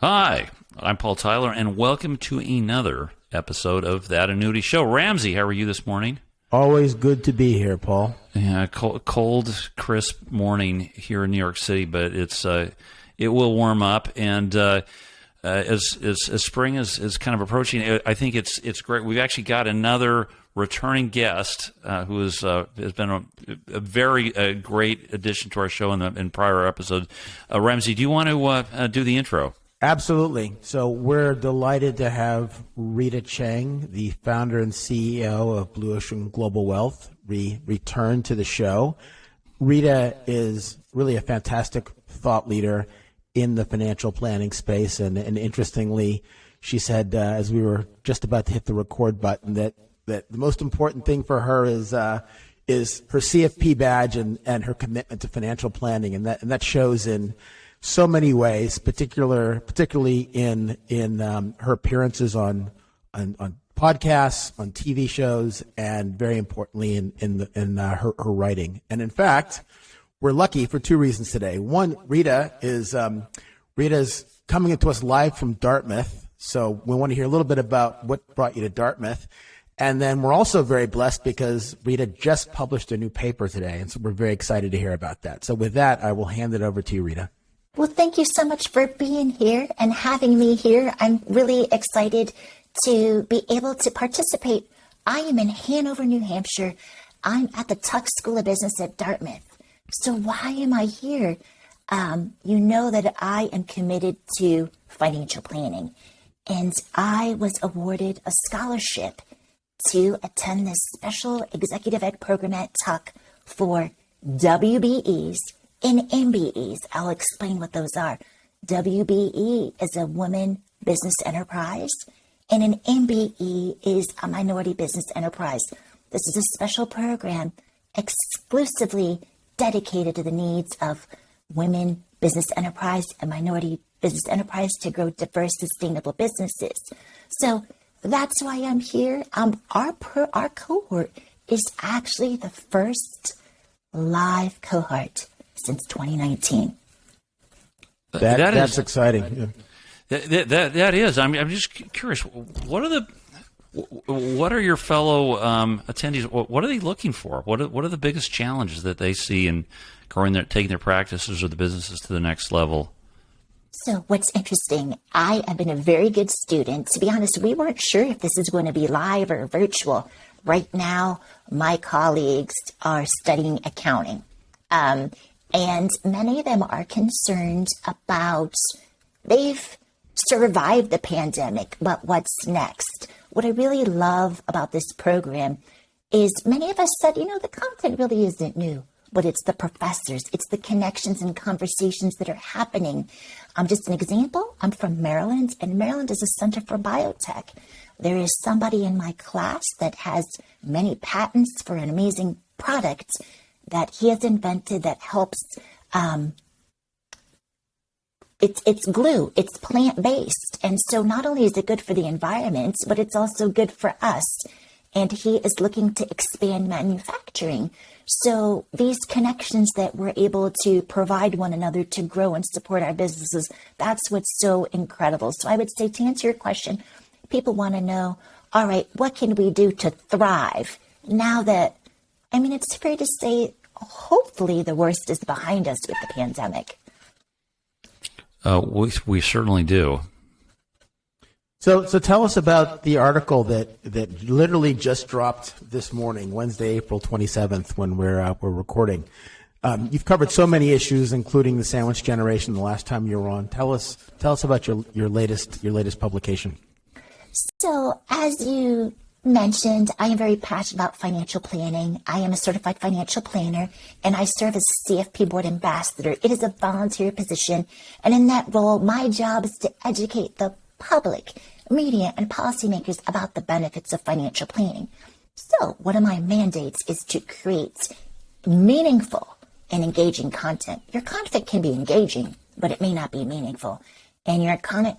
Hi, I'm Paul Tyler, and welcome to another episode of That Annuity Show. Ramsey, how are you this morning? Always good to be here, Paul. Yeah, cold, crisp morning here in New York City, but it will warm up, and as spring is kind of approaching, I think it's great. We've actually got another returning guest who has been a very great addition to our show in prior episodes. Ramsey, do you want to do the intro? Absolutely. So we're delighted to have Rita Cheng, the founder and CEO of Blue Ocean Global Wealth, return to the show. Rita is really a fantastic thought leader in the financial planning space. And interestingly, she said, as we were just about to hit the record button, that the most important thing for her is her CFP badge and her commitment to financial planning. And that shows in so many ways, particularly in her appearances on podcasts, on TV shows, and very importantly in her writing. And in fact, we're lucky for two reasons today. One, Rita's coming to us live from Dartmouth, so we want to hear a little bit about what brought you to Dartmouth. And then we're also very blessed because Rita just published a new paper today, and so we're very excited to hear about that. So with that, I will hand it over to you, Rita. Well, thank you so much for being here and having me here. I'm really excited to be able to participate. I am in Hanover, New Hampshire. I'm at the Tuck School of Business at Dartmouth. So why am I here? You know that I am committed to financial planning, and I was awarded a scholarship to attend this special executive ed program at Tuck for WBEs and MBEs. I'll explain what those are. WBE is a woman business enterprise, and an MBE is a minority business enterprise. This is a special program exclusively dedicated to the needs of women business enterprise and minority business enterprise to grow diverse, sustainable businesses. So that's why I'm here. Our cohort is actually the first live cohort since 2019. That's exciting. That is. I'm just curious. What are your fellow attendees? What are they looking for? What are the biggest challenges that they see in taking their practices or the businesses to the next level? So what's interesting, I have been a very good student. To be honest, we weren't sure if this is going to be live or virtual. Right now, my colleagues are studying accounting. And many of them are concerned about, they've survived the pandemic, but what's next? What I really love about this program is many of us said, the content really isn't new, but it's the professors, it's the connections and conversations that are happening. Just an example, I'm from Maryland, and Maryland is a center for biotech. There is somebody in my class that has many patents for an amazing product that he has invented that helps, it's glue, it's plant-based. And so not only is it good for the environment, but it's also good for us. And he is looking to expand manufacturing. So these connections that we're able to provide one another to grow and support our businesses, that's what's so incredible. So I would say, to answer your question, people want to know, all right, what can we do to thrive now that, it's fair to say, hopefully the worst is behind us with the pandemic. We certainly do. So tell us about the article that literally just dropped this morning, Wednesday, April 27th, when we're recording. You've covered so many issues, including the sandwich generation the last time you were on. Tell us about your latest publication. So as you mentioned, I am very passionate about financial planning. I am a certified financial planner, and I serve as CFP board ambassador. It is a volunteer position, and in that role, my job is to educate the public, media, and policymakers about the benefits of financial planning. So one of my mandates is to create meaningful and engaging content. Your content can be engaging, but it may not be meaningful. And your content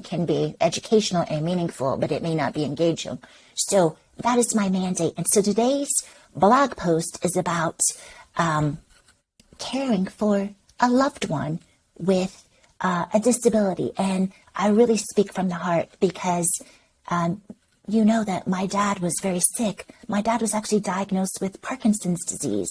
can be educational and meaningful, but it may not be engaging. So that is my mandate. And so today's blog post is about caring for a loved one with a disability. And I really speak from the heart because you know that my dad was very sick. My dad was actually diagnosed with Parkinson's disease.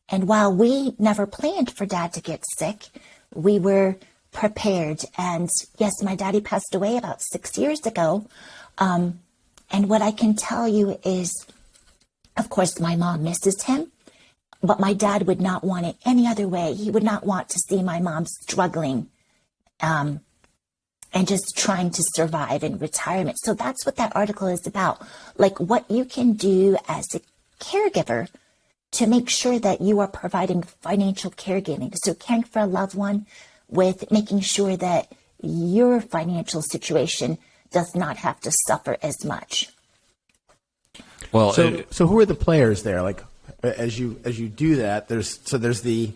And while we never planned for dad to get sick, we were prepared. And yes, my daddy passed away about 6 years ago. And what I can tell you is, of course, my mom misses him, but my dad would not want it any other way. He would not want to see my mom struggling and just trying to survive in retirement. So that's what that article is about. Like what you can do as a caregiver to make sure that you are providing financial caregiving. So caring for a loved one with making sure that your financial situation does not have to suffer as much. Well, so who are the players there? Like as you do that, there's the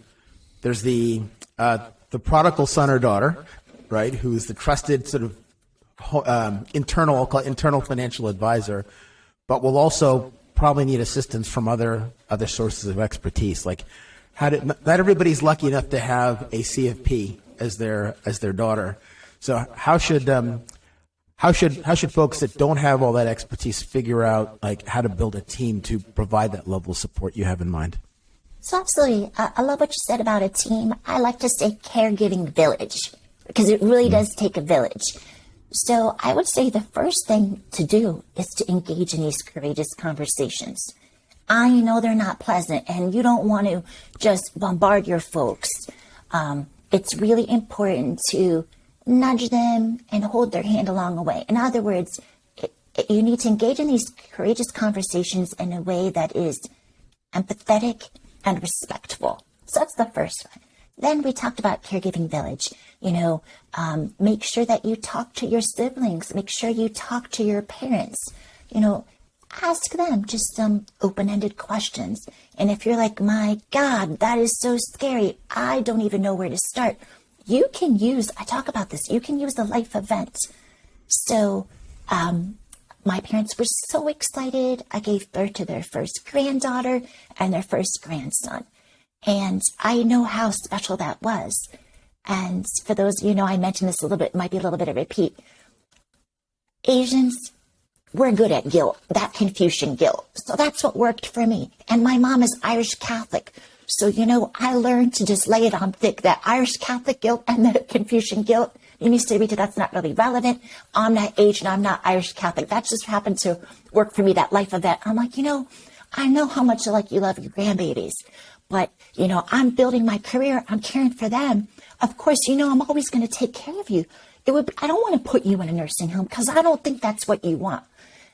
prodigal son or daughter, right? Who's the trusted sort of internal financial advisor, but will also probably need assistance from other sources of expertise. Like not everybody's lucky enough to have a CFP as their daughter. So how should folks that don't have all that expertise figure out like how to build a team to provide that level of support you have in mind? So absolutely. I love what you said about a team. I like to say caregiving village because it really does take a village. So I would say the first thing to do is to engage in these courageous conversations. I know they're not pleasant and you don't want to just bombard your folks. It's really important to nudge them and hold their hand along the way. In other words, you need to engage in these courageous conversations in a way that is empathetic and respectful. So that's the first one. Then we talked about caregiving village. Make sure that you talk to your siblings. Make sure you talk to your parents. Ask them just some open-ended questions. And if you're like, my God, that is so scary, I don't even know where to start. You can use a life event. So my parents were so excited. I gave birth to their first granddaughter and their first grandson. And I know how special that was. And for those, I mentioned this a little bit, might be a little bit of a repeat. Asians, we're good at guilt, that Confucian guilt. So that's what worked for me. And my mom is Irish Catholic. So, I learned to just lay it on thick, that Irish Catholic guilt and the Confucian guilt. You need to read it, that's not really relevant. I'm not Asian, I'm not Irish Catholic. That just happened to work for me, that life event. I'm like, I know how much you love your grandbabies. But, I'm building my career. I'm caring for them. Of course, I'm always going to take care of you. I don't want to put you in a nursing home because I don't think that's what you want.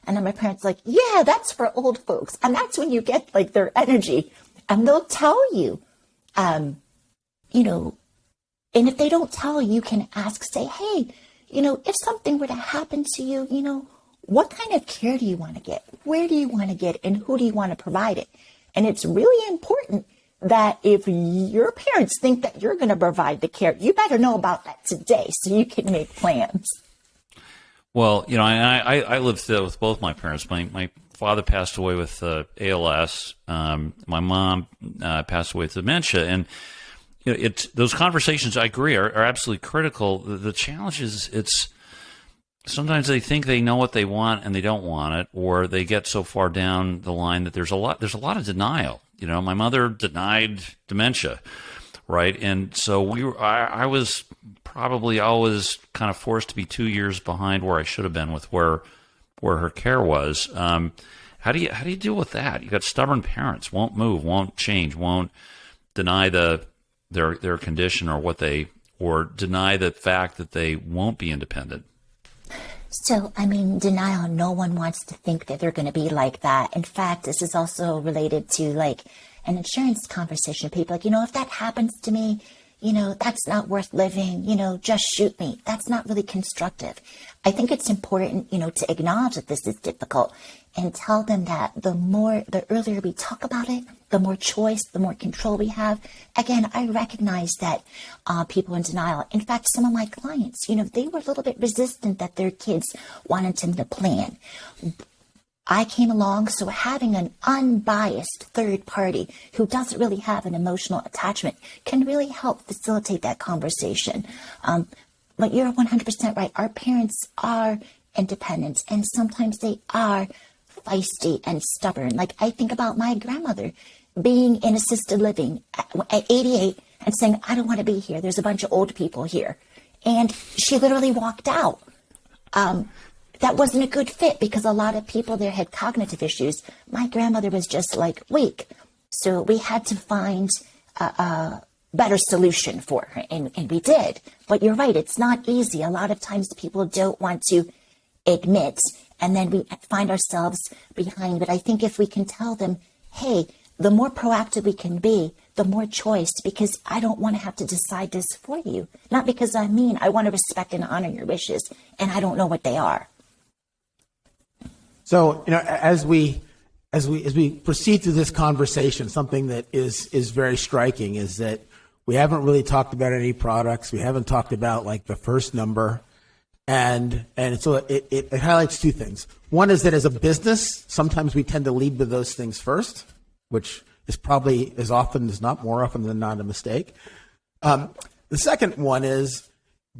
And then my parents like, yeah, that's for old folks. And that's when you get like their energy and they'll tell you, and if they don't tell you, you can ask, say, hey, if something were to happen to you, what kind of care do you want to get? Where do you want to get? And who do you want to provide it? And it's really important that if your parents think that you're going to provide the care, you better know about that today so you can make plans. Well, I lived with both my parents. My father passed away with ALS. My mom passed away with dementia. And those conversations, I agree, are absolutely critical. The challenge is sometimes they think they know what they want and they don't want it, or they get so far down the line that there's a lot of denial. My mother denied dementia, right? And so I was probably always kind of forced to be 2 years behind where I should have been with where her care was. How do you deal with that? You got stubborn parents, won't move, won't change, won't deny their condition or deny the fact that they won't be independent. So, denial, no one wants to think that they're going to be like that. In fact, this is also related to like an insurance conversation. People like, if that happens to me, that's not worth living, just shoot me. That's not really constructive. I think it's important, to acknowledge that this is difficult and tell them that the earlier we talk about it, the more choice, the more control we have. Again, I recognize that people in denial. In fact, some of my clients, they were a little bit resistant that their kids wanted them to plan. I came along, so having an unbiased third party who doesn't really have an emotional attachment can really help facilitate that conversation. but you're 100% right. Our parents are independent, and sometimes they are feisty and stubborn. Like, I think about my grandmother being in assisted living at 88 and saying, I don't want to be here. There's a bunch of old people here. And she literally walked out. That wasn't a good fit because a lot of people there had cognitive issues. My grandmother was just like weak. So we had to find a better solution for her, and we did. But you're right, it's not easy. A lot of times people don't want to admit, and then we find ourselves behind. But I think if we can tell them, hey, the more proactive we can be, the more choice, because I don't want to have to decide this for you. Not because I'm mean. I want to respect and honor your wishes, and I don't know what they are. So, as we proceed through this conversation, something that is very striking is that we haven't really talked about any products. We haven't talked about like the first number, and so it highlights two things. One is that as a business, sometimes we tend to lead with those things first, which is probably as often as not, more often than not, a mistake. The second one is,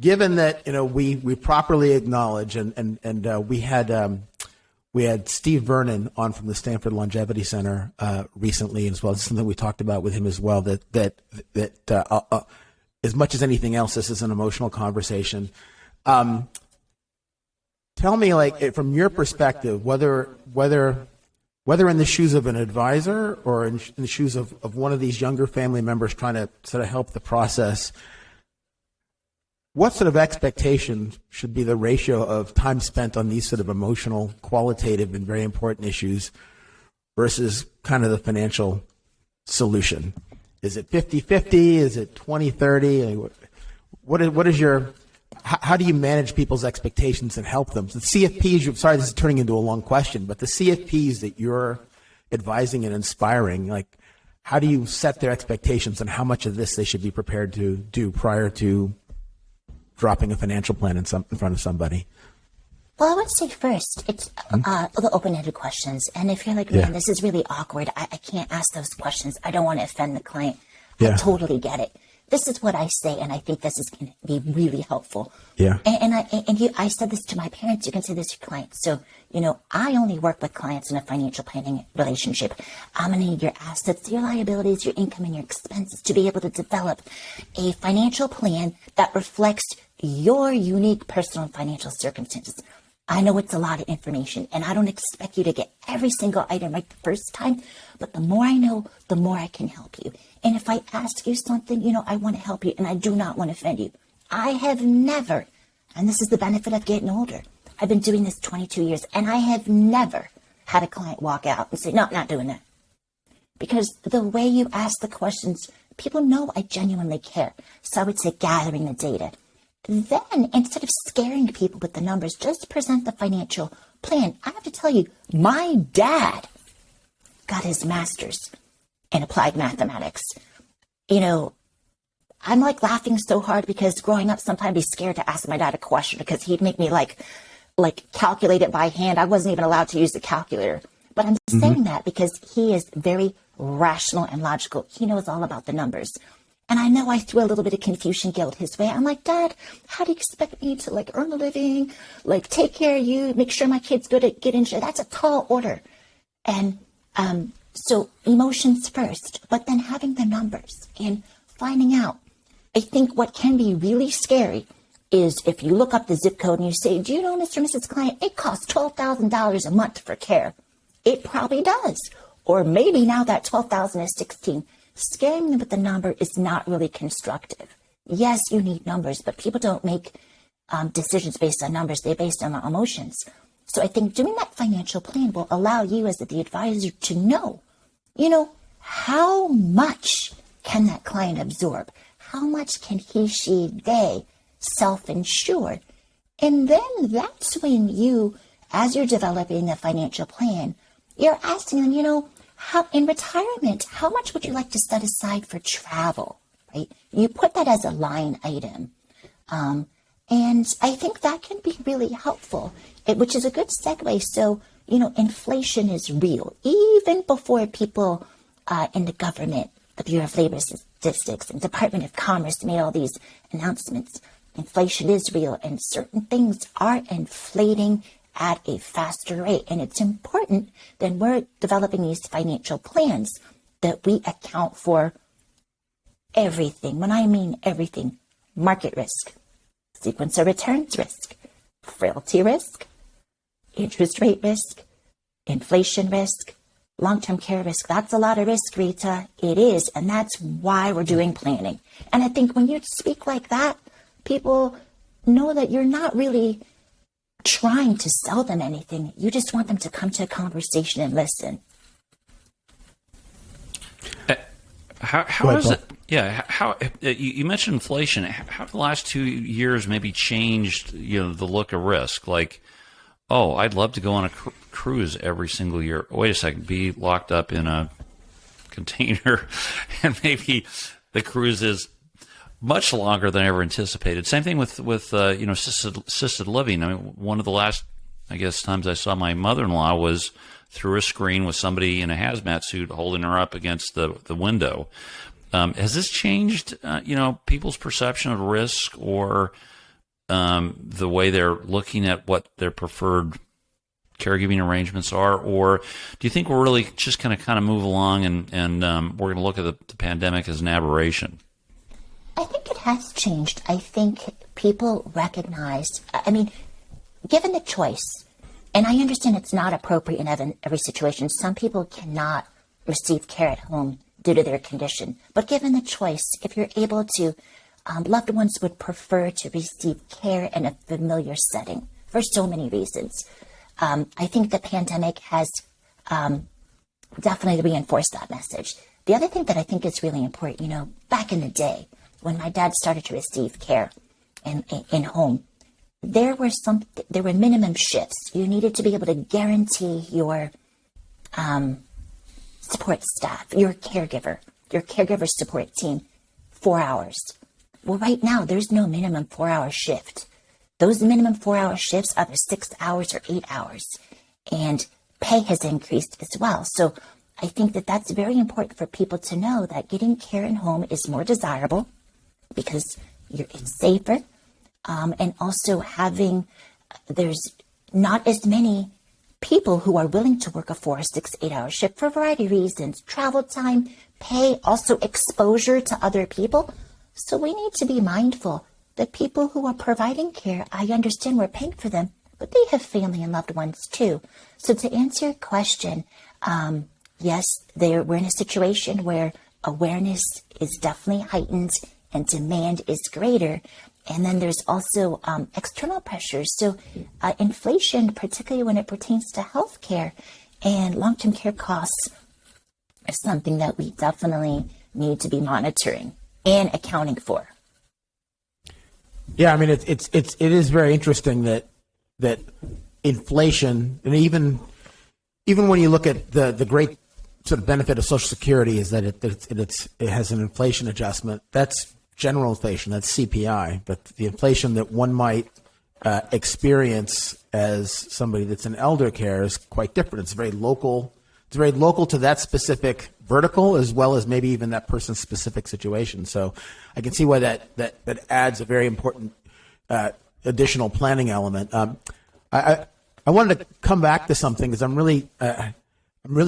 given that we properly acknowledge, and we had Steve Vernon on from the Stanford Longevity Center recently as well. This is something we talked about with him as well. That as much as anything else, this is an emotional conversation. Tell me, like, from your perspective, whether in the shoes of an advisor or in the shoes of one of these younger family members trying to sort of help the process, what sort of expectation should be the ratio of time spent on these sort of emotional, qualitative, and very important issues versus kind of the financial solution? Is it 50-50? Is it 20-30? What is your, how do you manage people's expectations and help them? The CFPs, sorry, this is turning into a long question, but the CFPs that you're advising and inspiring, like, how do you set their expectations and how much of this they should be prepared to do prior to dropping a financial plan in front of somebody? Well, I would say first, it's the open-ended questions. And if you're like, man, this is really awkward, I can't ask those questions, I don't want to offend the client, I totally get it. This is what I say, and I think this is going to be really helpful. Yeah. I said this to my parents, you can say this to your clients. So, I only work with clients in a financial planning relationship. I'm going to need your assets, your liabilities, your income, and your expenses to be able to develop a financial plan that reflects your unique personal and financial circumstances. I know it's a lot of information, and I don't expect you to get every single item right the first time, but the more I know, the more I can help you. And if I ask you something, I want to help you, and I do not want to offend you. I have never, and this is the benefit of getting older, I've been doing this 22 years, and I have never had a client walk out and say, no, not doing that. Because the way you ask the questions, people know I genuinely care. So I would say gathering the data. Then, instead of scaring people with the numbers, just present the financial plan. I have to tell you, my dad got his master's in applied mathematics. I'm like laughing so hard because growing up, sometimes I'd be scared to ask my dad a question because he'd make me like calculate it by hand. I wasn't even allowed to use the calculator. But I'm saying that because he is very rational and logical. He knows all about the numbers. And I know I threw a little bit of confusion guilt his way. I'm like, Dad, how do you expect me to earn a living, take care of you, make sure my kid's good at getting shit? That's a tall order. And so emotions first, but then having the numbers and finding out. I think what can be really scary is if you look up the zip code and you say, do you know, Mr. and Mrs. Client, it costs $12,000 a month for care. It probably does. Or maybe now that $12,000 is $16,000. Scaring them with the number is not really constructive. Yes, you need numbers, but people don't make decisions based on numbers. They're based on emotions. So I think doing that financial plan will allow you as the advisor to know, how much can that client absorb? How much can he, she, they self-insure? And then that's when you, as you're developing the financial plan, you're asking them, how, in retirement, how much would you like to set aside for travel, right? You put that as a line item. And I think that can be really helpful, which is a good segue. So, inflation is real. Even before people in the government, the Bureau of Labor Statistics and Department of Commerce made all these announcements, inflation is real and certain things are inflating at a faster rate. And it's important that we're developing these financial plans that we account for everything. When I mean everything, market risk, sequence of returns risk, frailty risk, interest rate risk, inflation risk, long-term care risk. That's a lot of risk, Rita. It is. And that's why we're doing planning. And I think when you speak like that, people know that you're not really trying to sell them anything. You just want them to come to a conversation and listen. How is it? Yeah, how you mentioned inflation? How the last 2 years maybe changed, the look of risk? Like, oh, I'd love to go on a cruise every single year. Wait a second, be locked up in a container, and maybe the cruise is much longer than I ever anticipated. Same thing with assisted living. I mean, one of the last, I guess, times I saw my mother-in-law was through a screen with somebody in a hazmat suit holding her up against the window. Has this changed, people's perception of risk or the way they're looking at what their preferred caregiving arrangements are? Or do you think we're really just going to kind of move along and we're going to look at the pandemic as an aberration? I think it has changed. I think people recognize, given the choice, and I understand it's not appropriate in every situation. Some people cannot receive care at home due to their condition. But given the choice, if you're able to, loved ones would prefer to receive care in a familiar setting for so many reasons. I think the pandemic has definitely reinforced that message. The other thing that I think is really important, back in the day, when my dad started to receive care in home, there were minimum shifts. You needed to be able to guarantee your support staff, your caregiver support team, 4 hours. Well, right now, there's no minimum 4-hour shift. Those minimum 4-hour shifts are 6 hours or 8 hours. And pay has increased as well. So I think that that's very important for people to know that getting care in home is more desirable because it's safer. And also there's not as many people who are willing to work a 4, 6, 8-hour shift for a variety of reasons. Travel time, pay, also exposure to other people. So we need to be mindful that people who are providing care, I understand we're paying for them, but they have family and loved ones too. So to answer your question, yes, we're in a situation where awareness is definitely heightened and demand is greater. And then there's also external pressures. So inflation, particularly when it pertains to healthcare and long-term care costs, is something that we definitely need to be monitoring and accounting for. Yeah, I mean, it is very interesting that inflation, and even when you look at the great sort of benefit of Social Security is that it has an inflation adjustment. That's general inflation, that's CPI, but the inflation that one might experience as somebody that's in elder care is quite different. It's very local. It's very local to that specific vertical as well as maybe even that person's specific situation. So I can see why that adds a very important additional planning element. I wanted to come back to something because I'm really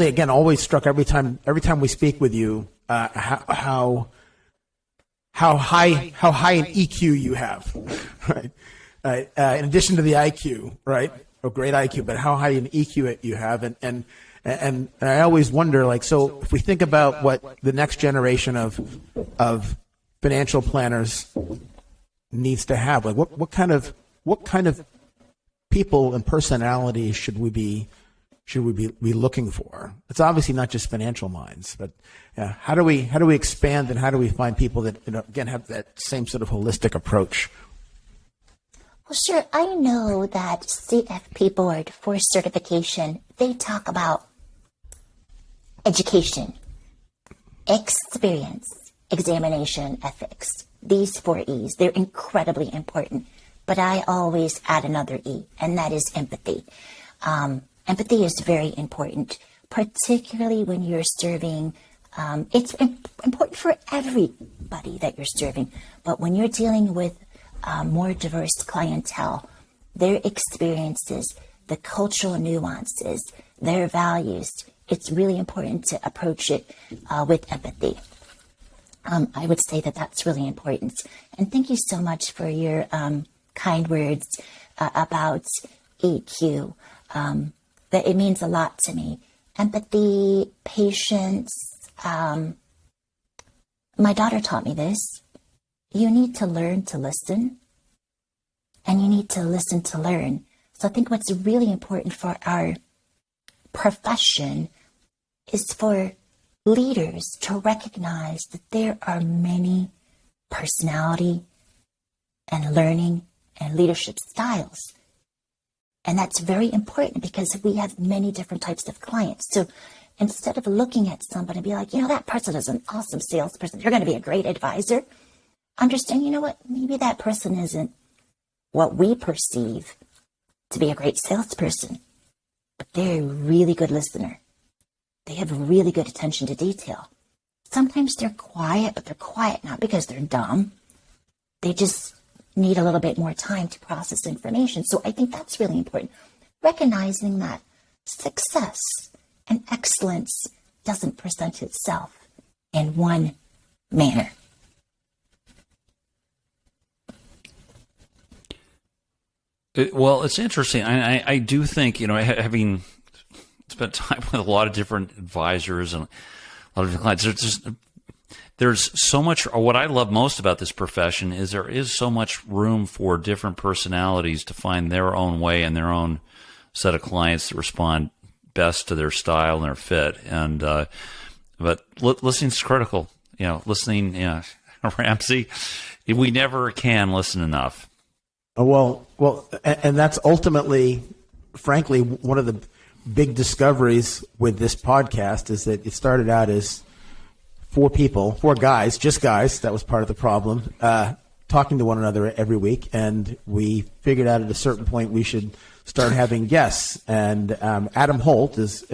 again always struck every time we speak with you how high an EQ you have, right? In addition to the IQ, right? A great IQ, but how high an EQ you have, and I always wonder, like, so if we think about what the next generation of financial planners needs to have, like, what kind of people and personalities should we be looking for? It's obviously not just financial minds, but how do we expand and how do we find people that again have that same sort of holistic approach? Well, sure. I know that CFP Board for certification, they talk about education, experience, examination, ethics. These 4 E's, they're incredibly important. But I always add another E, and that is empathy. Empathy is very important, particularly when you're serving. It's important for everybody that you're serving, but when you're dealing with more diverse clientele, their experiences, the cultural nuances, their values, it's really important to approach it with empathy. I would say that that's really important. And thank you so much for your kind words about EQ. That it means a lot to me. Empathy, patience. My daughter taught me this. You need to learn to listen, and you need to listen to learn. So I think what's really important for our profession is for leaders to recognize that there are many personality and learning and leadership styles. And that's very important because we have many different types of clients. So instead of looking at somebody and be like, that person is an awesome salesperson, you're going to be a great advisor, understand, maybe that person isn't what we perceive to be a great salesperson, but they're a really good listener. They have really good attention to detail. Sometimes they're quiet, but they're quiet not because they're dumb. They just need a little bit more time to process information. So I think that's really important. Recognizing that success and excellence doesn't present itself in one manner. Well, it's interesting. I do think, having spent time with a lot of different advisors and a lot of different clients, there's so much. What I love most about this profession is there is so much room for different personalities to find their own way and their own set of clients that respond best to their style and their fit. And but listening's critical. Listening. Ramsey, we never can listen enough. Well, and that's ultimately, frankly, one of the big discoveries with this podcast is that it started out as four guys, just guys. That was part of the problem, talking to one another every week. And we figured out at a certain point we should start having guests. And Adam Holt was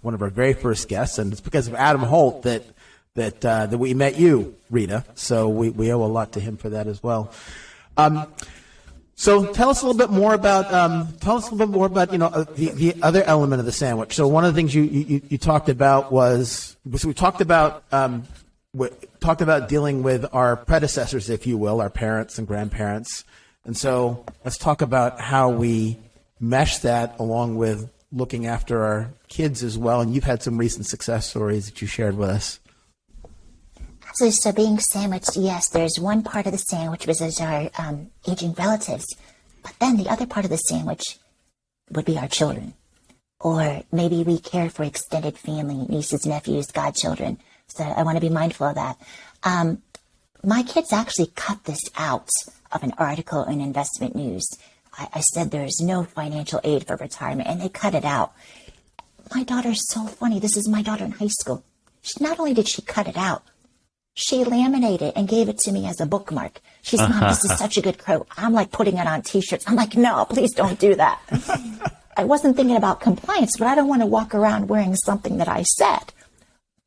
one of our very first guests. And it's because of Adam Holt that we met you, Rita. So we owe a lot to him for that as well. So tell us a little bit more about the other element of the sandwich. So one of the things you talked about was we talked about dealing with our predecessors, if you will, our parents and grandparents. And so let's talk about how we mesh that along with looking after our kids as well. And you've had some recent success stories that you shared with us. So being sandwiched, yes, there's one part of the sandwich which is our aging relatives, but then the other part of the sandwich would be our children. Or maybe we care for extended family, nieces, nephews, godchildren. So I want to be mindful of that. My kids actually cut this out of an article in Investment News. I said there's no financial aid for retirement, and they cut it out. My daughter's so funny. This is my daughter in high school. Not only did she cut it out, she laminated it and gave it to me as a bookmark. She said, Mom, this is such a good quote. I'm like putting it on T-shirts. I'm like, no, please don't do that. I wasn't thinking about compliance, but I don't want to walk around wearing something that I said.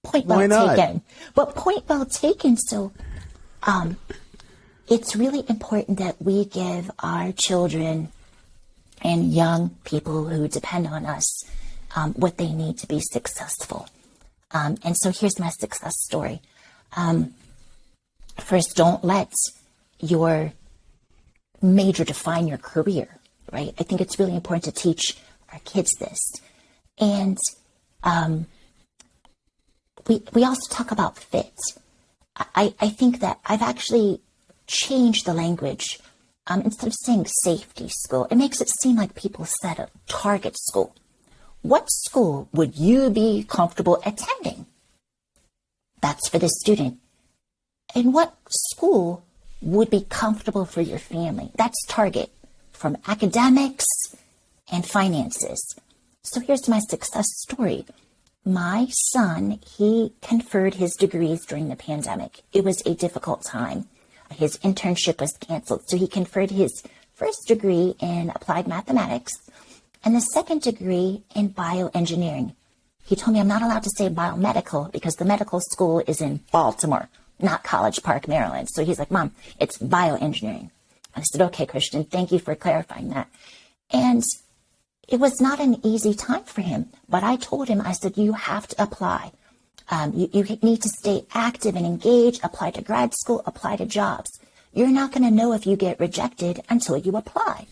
Point well taken. But point well taken. So it's really important that we give our children and young people who depend on us what they need to be successful. And so here's my success story. First, don't let your major define your career, right? I think it's really important to teach our kids this. And we also talk about fit. I think that I've actually changed the language. Instead of saying safety school, it makes it seem like people set a target school. What school would you be comfortable attending? That's for the student. And what school would be comfortable for your family? That's target from academics and finances. So here's my success story. My son, he conferred his degrees during the pandemic. It was a difficult time. His internship was canceled. So he conferred his first degree in applied mathematics and the second degree in bioengineering. He told me I'm not allowed to say biomedical because the medical school is in Baltimore, not College Park, Maryland. So he's like, Mom, it's bioengineering. I said, okay, Christian, thank you for clarifying that. And it was not an easy time for him, but I told him, I said, you have to apply. You need to stay active and engaged, apply to grad school, apply to jobs. You're not going to know if you get rejected until you apply.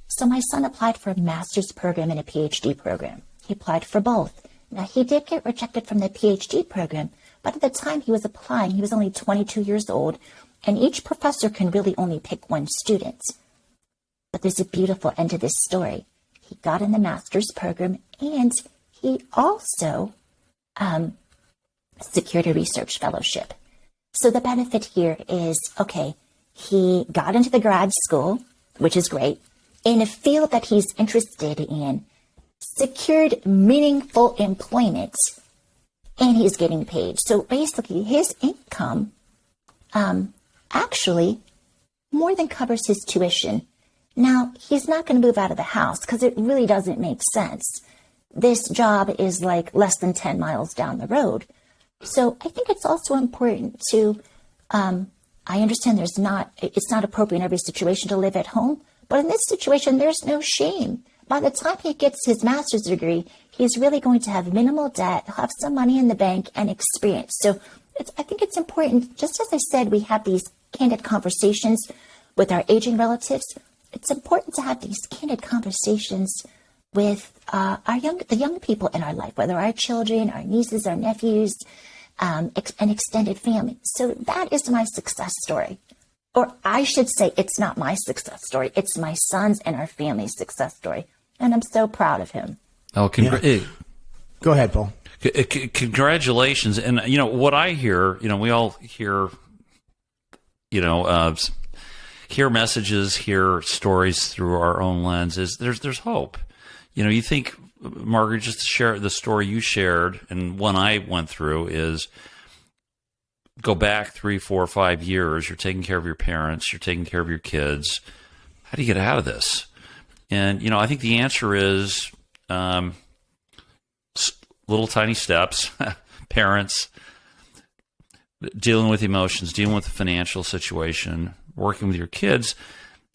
So my son applied for a master's program and a PhD program. He applied for both. Now, he did get rejected from the PhD program, but at the time he was applying, he was only 22 years old, and each professor can really only pick one student. But there's a beautiful end to this story. He got in the master's program, and he also secured a research fellowship. So the benefit here is, okay, he got into the grad school, which is great, in a field that he's interested in, secured meaningful employment, and he's getting paid. So basically, his income actually more than covers his tuition. Now, he's not going to move out of the house because it really doesn't make sense. This job is like less than 10 miles down the road. So I think it's also important to, I understand it's not appropriate in every situation to live at home, but in this situation, there's no shame. By the time he gets his master's degree, he's really going to have minimal debt, have some money in the bank, and experience. So I think it's important, just as I said, we have these candid conversations with our aging relatives. It's important to have these candid conversations with the young people in our life, whether our children, our nieces, our nephews, an extended family. So that is my success story. Or I should say, it's not my success story. It's my son's and our family's success story. And I'm so proud of him. Oh, Go ahead, Paul. Congratulations. And, what I hear, we all hear, hear messages, hear stories through our own lens, is there's hope. You think, Margaret, just to share the story you shared and one I went through is go back 3, 4, 5 years. You're taking care of your parents. You're taking care of your kids. How do you get out of this? And, I think the answer is little tiny steps, parents, dealing with emotions, dealing with the financial situation, working with your kids.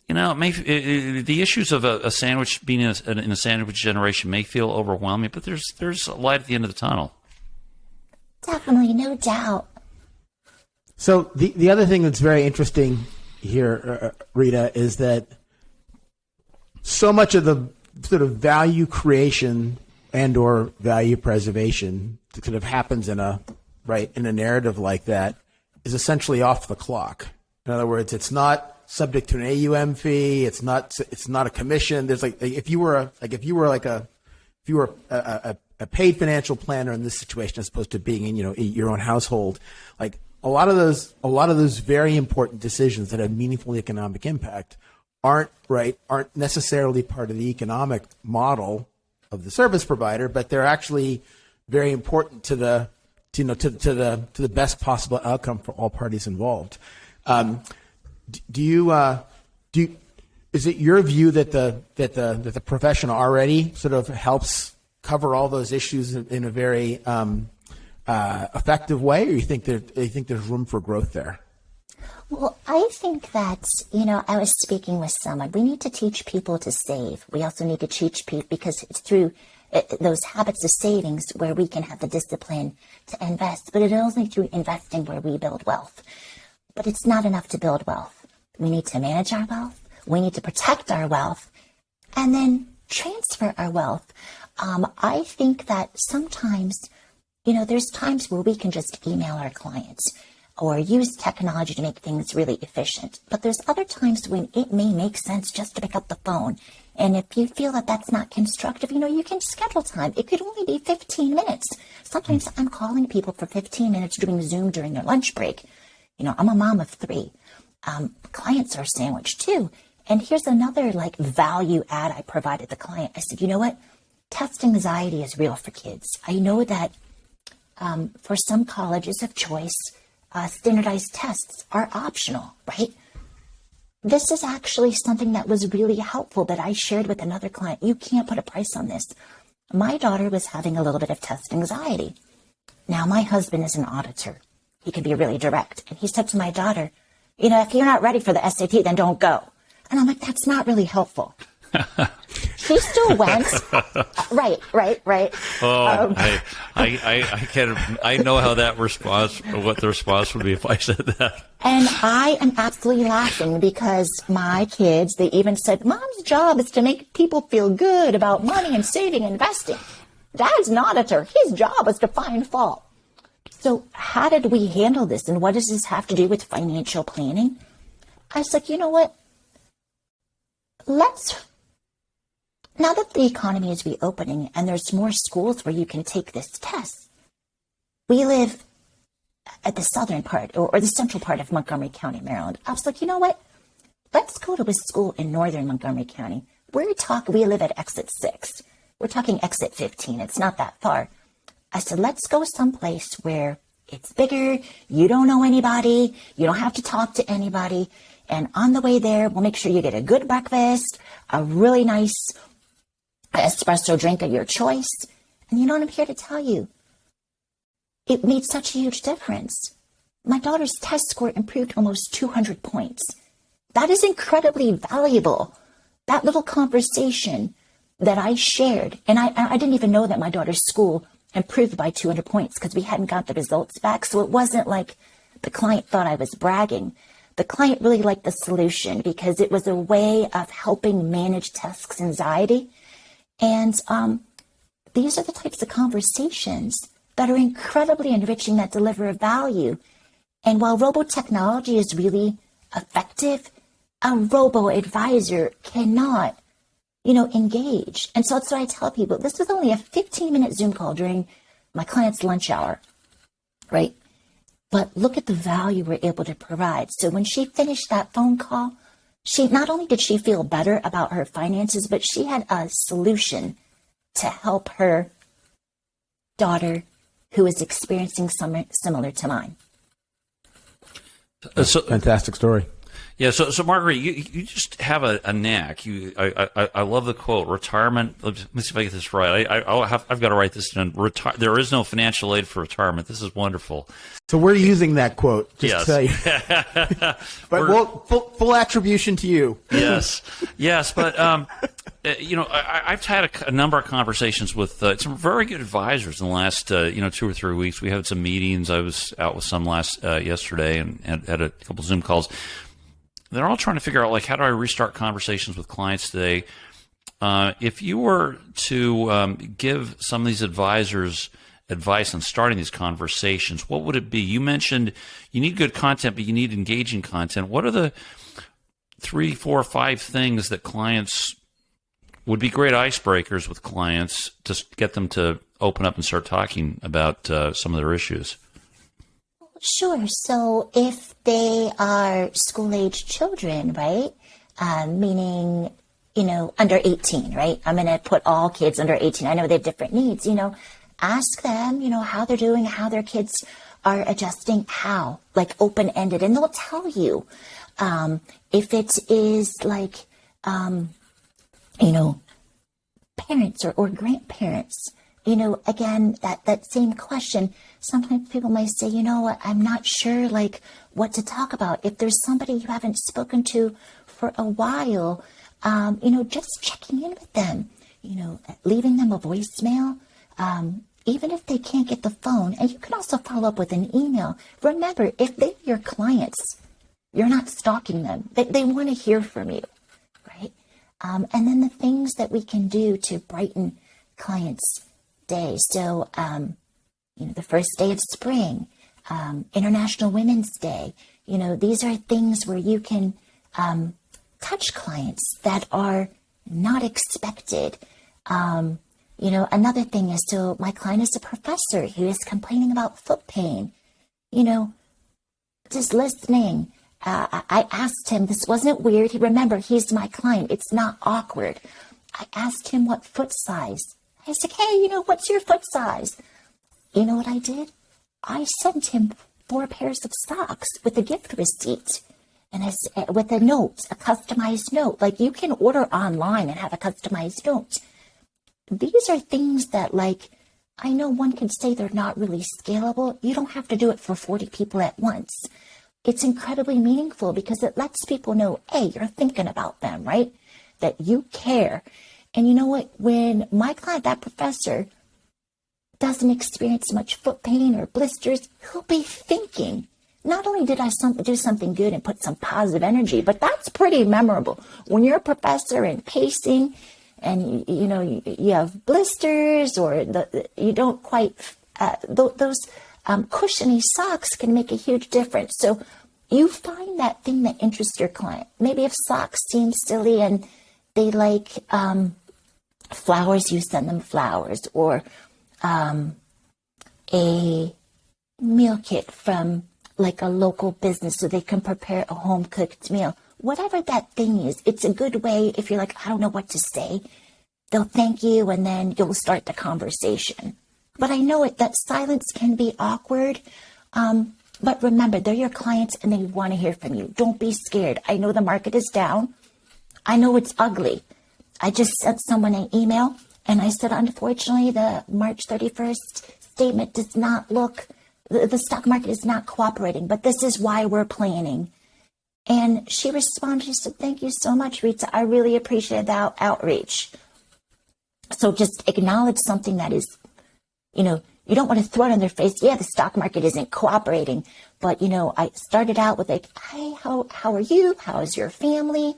The issues of a sandwich, being in a sandwich generation may feel overwhelming, but there's a light at the end of the tunnel. Definitely, no doubt. So the other thing that's very interesting here, Rita, is that so much of the sort of value creation and or value preservation that sort of happens in a narrative like that is essentially off the clock. In other words, it's not subject to an AUM fee. It's not a commission. There's if you were a paid financial planner in this situation, as opposed to being in your own household, like a lot of those very important decisions that have meaningful economic impact aren't necessarily part of the economic model of the service provider, but they're actually very important to the best possible outcome for all parties involved. Is it your view that the profession already sort of helps cover all those issues in a very effective way, or you think there's room for growth there? Well, I think that, I was speaking with someone. We need to teach people to save. We also need to teach people, because it's through those habits of savings where we can have the discipline to invest. But it's only through investing where we build wealth. But it's not enough to build wealth. We need to manage our wealth. We need to protect our wealth and then transfer our wealth. I think that sometimes, there's times where we can just email our clients or use technology to make things really efficient. But there's other times when it may make sense just to pick up the phone. And if you feel that that's not constructive, you can schedule time. It could only be 15 minutes. Sometimes I'm calling people for 15 minutes doing Zoom during their lunch break. I'm a mom of 3. Clients are sandwiched too. And here's another value add I provided the client. I said, you know what? Test anxiety is real for kids. I know that for some colleges of choice, standardized tests are optional, right? This is actually something that was really helpful that I shared with another client. You can't put a price on this. My daughter was having a little bit of test anxiety. Now, my husband is an auditor. He can be really direct. And he said to my daughter, if you're not ready for the SAT, then don't go. And I'm like, that's not really helpful. She still went. Right. Oh, I can't. I know how that response, what the response would be if I said that. And I am absolutely laughing because my kids, they even said, Mom's job is to make people feel good about money and saving and investing. Dad's an auditor. His job is to find fault. So how did we handle this? And what does this have to do with financial planning? I was like, you know what? Now that the economy is reopening and there's more schools where you can take this test, we live at the southern part or the central part of Montgomery County, Maryland. I was like, you know what? Let's go to a school in northern Montgomery County. We live at exit 6. We're talking exit 15. It's not that far. I said, let's go someplace where it's bigger. You don't know anybody. You don't have to talk to anybody. And on the way there, we'll make sure you get a good breakfast, a really nice espresso drink of your choice. And you know what I'm here to tell you? It made such a huge difference. My daughter's test score improved almost 200 points. That is incredibly valuable. That little conversation that I shared, and I didn't even know that my daughter's school improved by 200 points because we hadn't got the results back. So it wasn't like the client thought I was bragging. The client really liked the solution because it was a way of helping manage test anxiety. And these are the types of conversations that are incredibly enriching, that deliver value. And while robo-technology is really effective, a robo-advisor cannot, engage. And so that's what I tell people. This was only a 15-minute Zoom call during my client's lunch hour, right? But look at the value we're able to provide. So when she finished that phone call, not only did she feel better about her finances, but she had a solution to help her daughter who is experiencing something similar to mine. Fantastic story. Yeah, so Marguerite, you just have a knack. I love the quote. Retirement. Let me see if I get this right. I've got to write this down. There is no financial aid for retirement. This is wonderful. So we're using that quote. Yes. To tell you. But full attribution to you. Yes. But I've had a number of conversations with some very good advisors in the last 2 or 3 weeks. We had some meetings. I was out with some yesterday and had a couple Zoom calls. They're all trying to figure out, like, how do I restart conversations with clients today? If you were to give some of these advisors advice on starting these conversations, what would it be? You mentioned you need good content, but you need engaging content. What are the 3, 4, 5 things that clients would be great icebreakers with clients to get them to open up and start talking about some of their issues? Sure. So if they are school-age children, right, meaning, under 18, right? I'm going to put all kids under 18. I know they have different needs, ask them, how they're doing, how their kids are adjusting, how, like open-ended, and they'll tell you. If it is like, parents or grandparents, again, that same question. Sometimes people might say, I'm not sure, like, what to talk about. If there's somebody you haven't spoken to for a while, just checking in with them, leaving them a voicemail, even if they can't get the phone. And you can also follow up with an email. Remember, if they're your clients, you're not stalking them. They want to hear from you, right? And then the things that we can do to brighten clients' day. So, the first day of spring, International Women's Day, these are things where you can touch clients that are not expected. Another thing is, so my client is a professor who is complaining about foot pain, just listening. I asked him, this wasn't weird. Remember, he's my client. It's not awkward. I asked him what foot size. I said, hey, what's your foot size? You know what I did? I sent him 4 pairs of socks with a gift receipt and with a note, a customized note. Like, you can order online and have a customized note. These are things that, like, I know one could say they're not really scalable. You don't have to do it for 40 people at once. it's incredibly meaningful because it lets people know, hey, you're thinking about them, right? That you care. And you know what? When my client, that professor, doesn't experience much foot pain or blisters, he'll be thinking, not only did I do something good and put some positive energy, but that's pretty memorable. When you're a professor and pacing and, you have blisters or you don't quite, those cushiony socks can make a huge difference. So you find that thing that interests your client. Maybe if socks seem silly and they like flowers, you send them flowers, or a meal kit from like a local business so they can prepare a home cooked meal. Whatever that thing is, it's a good way. If you're like, I don't know what to say, they'll thank you and then you'll start the conversation. But I know that silence can be awkward. But remember, they're your clients and they want to hear from you. Don't be scared. I know the market is down. I know it's ugly. I just sent someone an email and I said, unfortunately, the March 31st statement does not look, the stock market is not cooperating, but this is why we're planning. And she responded, she said, thank you so much, Rita. I really appreciate that outreach. So just acknowledge something that is, you don't want to throw it in their face. Yeah, the stock market isn't cooperating. But, I started out with like, hey, how are you? How is your family?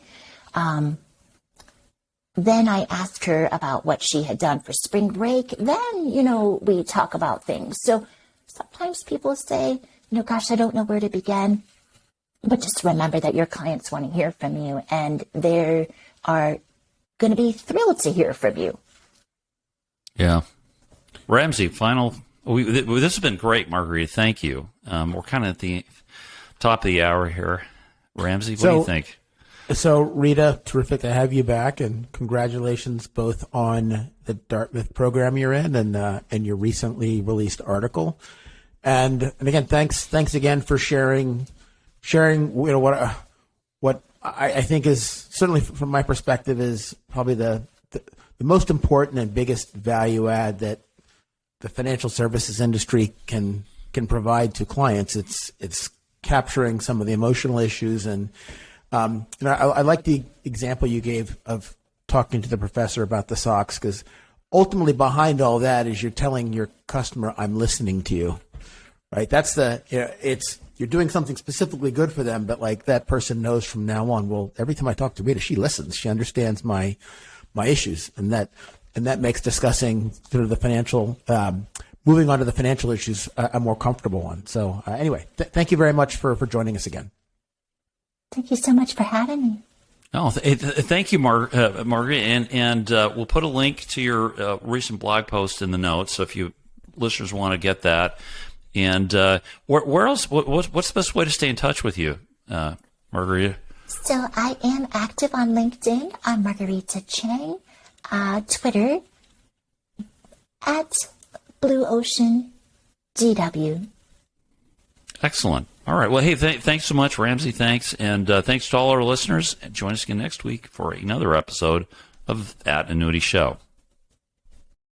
Then I asked her about what she had done for spring break. Then, we talk about things. So sometimes people say, gosh, I don't know where to begin. But just remember that your clients want to hear from you and they are going to be thrilled to hear from you. Yeah. Ramsey, final. This has been great, Marguerita. Thank you. We're kind of at the top of the hour here. Ramsey, what do you think? So, Rita, terrific to have you back, and congratulations both on the Dartmouth program you're in and your recently released article. And again, thanks again for sharing. What I think is, certainly from my perspective, is probably the most important and biggest value add that the financial services industry can provide to clients. It's capturing some of the emotional issues. And I like the example you gave of talking to the professor about the socks, because ultimately behind all that is you're telling your customer, I'm listening to you, right? That's you're doing something specifically good for them, but like that person knows from now on, well, every time I talk to Rita, she listens, she understands my issues, and that makes discussing sort of the financial, moving on to the financial issues, a more comfortable one. So anyway, thank you very much for joining us again. Thank you so much for having me. Oh, thank you, Margaret. And we'll put a link to your recent blog post in the notes, so if you listeners want to get that. And where else? What's the best way to stay in touch with you, Margarita? So I am active on LinkedIn. I'm Marguerita Cheng. Twitter at Blue Ocean GW. Excellent. All right. Well, hey, thanks so much, Ramsey. Thanks. And thanks to all our listeners. And join us again next week for another episode of That Annuity Show.